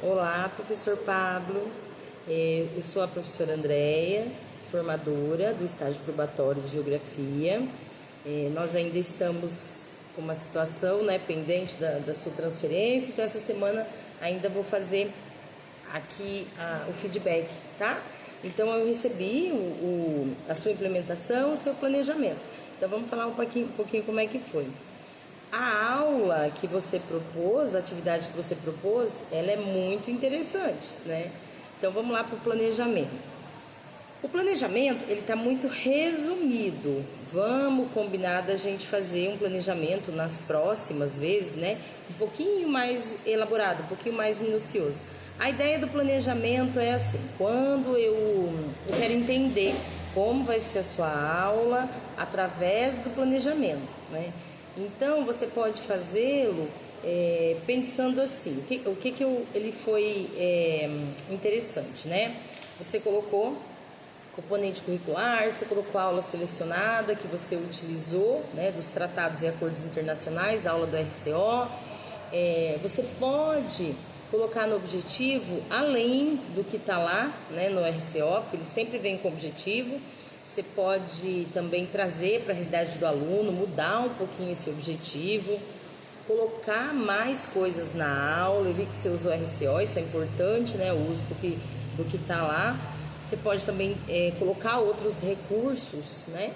Olá, professor Pablo. Eu sou a professora Andréia, formadora do estágio probatório de Geografia. Nós ainda estamos com uma situação, pendente da sua transferência, então essa semana ainda vou fazer aqui o feedback, tá? Então eu recebi a sua implementação, o seu planejamento. Então vamos falar um pouquinho como é que foi. A aula que você propôs, a atividade que você propôs, ela é muito interessante, né? Então vamos lá para o planejamento. O planejamento, ele está muito resumido. Vamos combinar da gente fazer um planejamento nas próximas vezes, né? Um pouquinho mais elaborado, um pouquinho mais minucioso. A ideia do planejamento é assim, quando eu quero entender como vai ser a sua aula através do planejamento, né? Então, você pode fazê-lo pensando assim, ele foi interessante, né? Você colocou componente curricular, você colocou a aula selecionada que você utilizou, né, dos tratados e acordos internacionais, a aula do RCO. Você pode colocar no objetivo, além do que está lá, né, no RCO, porque ele sempre vem com objetivo. Você pode também trazer para a realidade do aluno, mudar um pouquinho esse objetivo, colocar mais coisas na aula. Eu vi que você usou RCO, isso é importante, né? O uso do que está lá. Você pode também colocar outros recursos, né?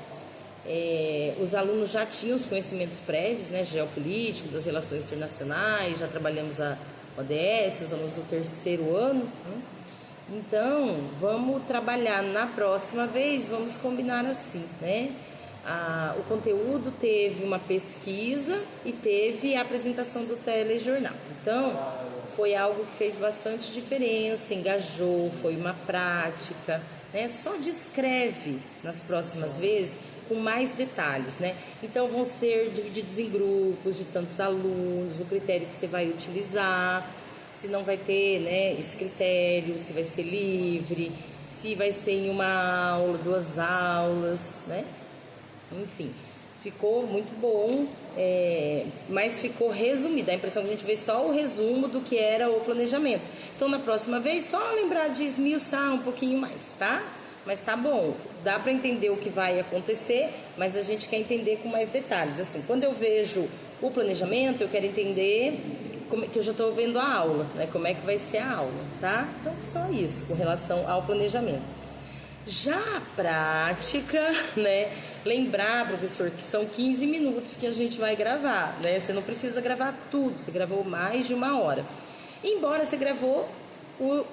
Os alunos já tinham os conhecimentos prévios, né? Geopolítico, das relações internacionais, já trabalhamos a ODS, os alunos do terceiro ano, né? Então, vamos trabalhar na próxima vez, vamos combinar assim, né? O conteúdo teve uma pesquisa e teve a apresentação do telejornal. Então, foi algo que fez bastante diferença, engajou, foi uma prática, né? Só descreve nas próximas vezes com mais detalhes, né? Então, vão ser divididos em grupos de tantos alunos, o critério que você vai utilizar, se não vai ter, né, esse critério, se vai ser livre, se vai ser em uma aula, 2 aulas, né? Enfim, ficou muito bom, mas ficou resumido. A impressão que a gente vê só o resumo do que era o planejamento. Então, na próxima vez, só lembrar de esmiuçar um pouquinho mais, tá? Mas tá bom, dá para entender o que vai acontecer, mas a gente quer entender com mais detalhes. Assim, quando eu vejo o planejamento, eu quero entender que eu já estou vendo a aula, né? Como é que vai ser a aula, tá? Então, só isso com relação ao planejamento. Já a prática, né? Lembrar, professor, que são 15 minutos que a gente vai gravar, né? Você não precisa gravar tudo, você gravou mais de 1 hora. Embora você gravou,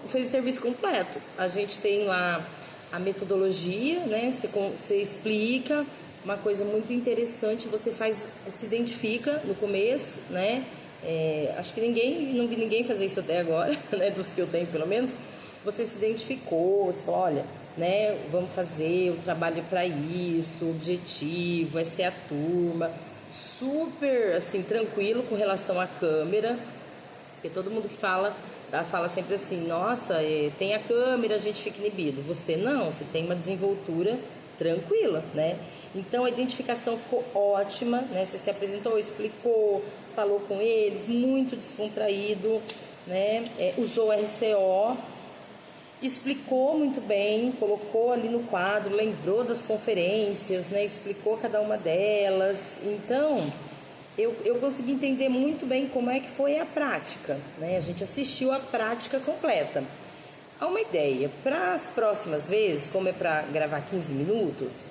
fez o serviço completo. A gente tem lá a metodologia, né? Você explica uma coisa muito interessante, você se identifica no começo, né? Acho que não vi ninguém fazer isso até agora, né, dos que eu tenho pelo menos. Você se identificou, você falou, olha, né, vamos fazer o trabalho para isso, o objetivo, essa é a turma. Super, assim, tranquilo com relação à câmera, porque todo mundo que fala sempre assim, nossa, tem a câmera, a gente fica inibido. Você não, você tem uma desenvoltura tranquila, né? Então a identificação ficou ótima, né? Você se apresentou, explicou, falou com eles, muito descontraído, né? Usou RCO, explicou muito bem, colocou ali no quadro, lembrou das conferências, né? Explicou cada uma delas. Então, eu consegui entender muito bem como é que foi a prática, né? A gente assistiu a prática completa. Há uma ideia, para as próximas vezes, como é para gravar 15 minutos,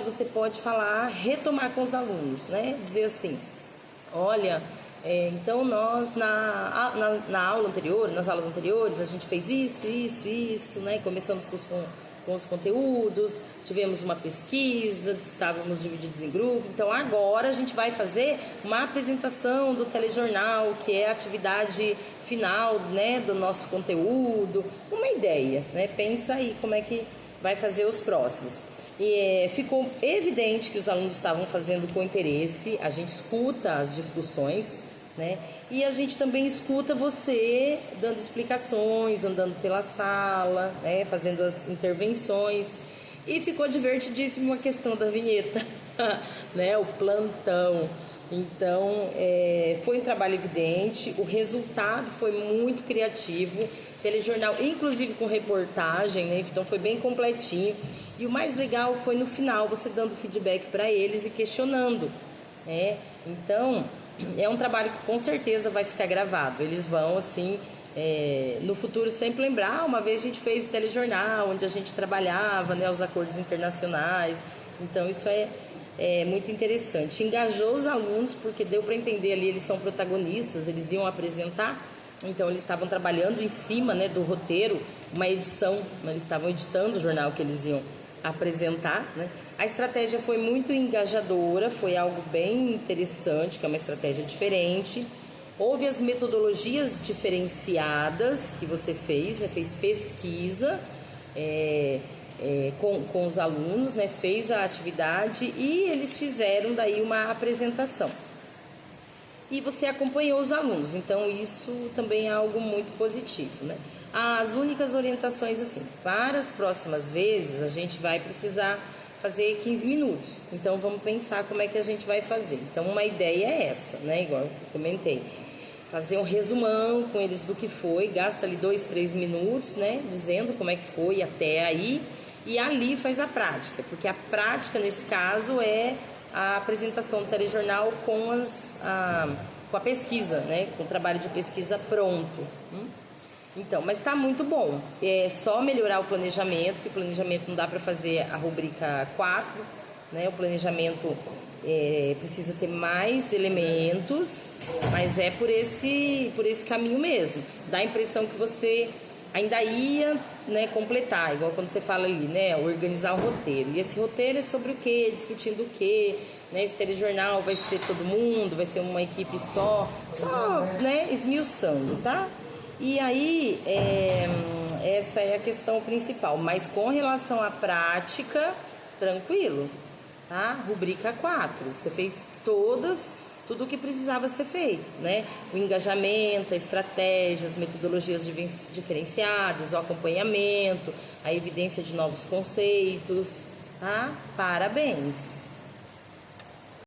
você pode falar, retomar com os alunos, né? Dizer assim, olha, então nós na aula anterior, nas aulas anteriores, a gente fez isso, né? Começamos com os conteúdos, tivemos uma pesquisa, estávamos divididos em grupo. Então agora a gente vai fazer uma apresentação do telejornal, que é a atividade final, né, do nosso conteúdo, uma ideia, né? Pensa aí como é que vai fazer os próximos. E ficou evidente que os alunos estavam fazendo com interesse, a gente escuta as discussões, né? E a gente também escuta você dando explicações, andando pela sala, né? Fazendo as intervenções. E ficou divertidíssimo a questão da vinheta, né? O plantão. Então, foi um trabalho evidente, o resultado foi muito criativo, telejornal, inclusive com reportagem, né? Então foi bem completinho. E o mais legal foi no final, você dando feedback para eles e questionando, né? Então, é um trabalho que com certeza vai ficar gravado. Eles vão, assim, no futuro sempre lembrar, uma vez a gente fez o telejornal, onde a gente trabalhava, né, os acordos internacionais. Então, isso é muito interessante. Engajou os alunos, porque deu para entender ali, eles são protagonistas, eles iam apresentar, então eles estavam trabalhando em cima, né, do roteiro, uma edição, eles estavam editando o jornal que eles iam apresentar, né? A estratégia foi muito engajadora, foi algo bem interessante, que é uma estratégia diferente. Houve as metodologias diferenciadas que você fez, né? Fez pesquisa, com os alunos, né? Fez a atividade e eles fizeram daí uma apresentação. E você acompanhou os alunos, então isso também é algo muito positivo, né? As únicas orientações, assim, para as próximas vezes a gente vai precisar fazer 15 minutos, então vamos pensar como é que a gente vai fazer. Então uma ideia é essa, né? Igual eu comentei, fazer um resumão com eles do que foi, gasta ali 2, 3 minutos, né? Dizendo como é que foi até aí, e ali faz a prática, porque a prática nesse caso é a apresentação do telejornal com a pesquisa, né? Com o trabalho de pesquisa pronto. Então, mas está muito bom. É só melhorar o planejamento, que o planejamento não dá para fazer a rubrica 4, né? O planejamento precisa ter mais elementos, mas é por esse caminho mesmo. Dá a impressão que você ainda ia, né, completar, igual quando você fala ali, né, organizar o roteiro. E esse roteiro é sobre o quê? Discutindo o quê? Né, esse telejornal vai ser todo mundo, vai ser uma equipe só, né, esmiuçando, tá? E aí, essa é a questão principal. Mas com relação à prática, tranquilo, tá? Rubrica 4, você fez tudo o que precisava ser feito, né? O engajamento, a estratégia, as metodologias diferenciadas, o acompanhamento, a evidência de novos conceitos, tá? Parabéns!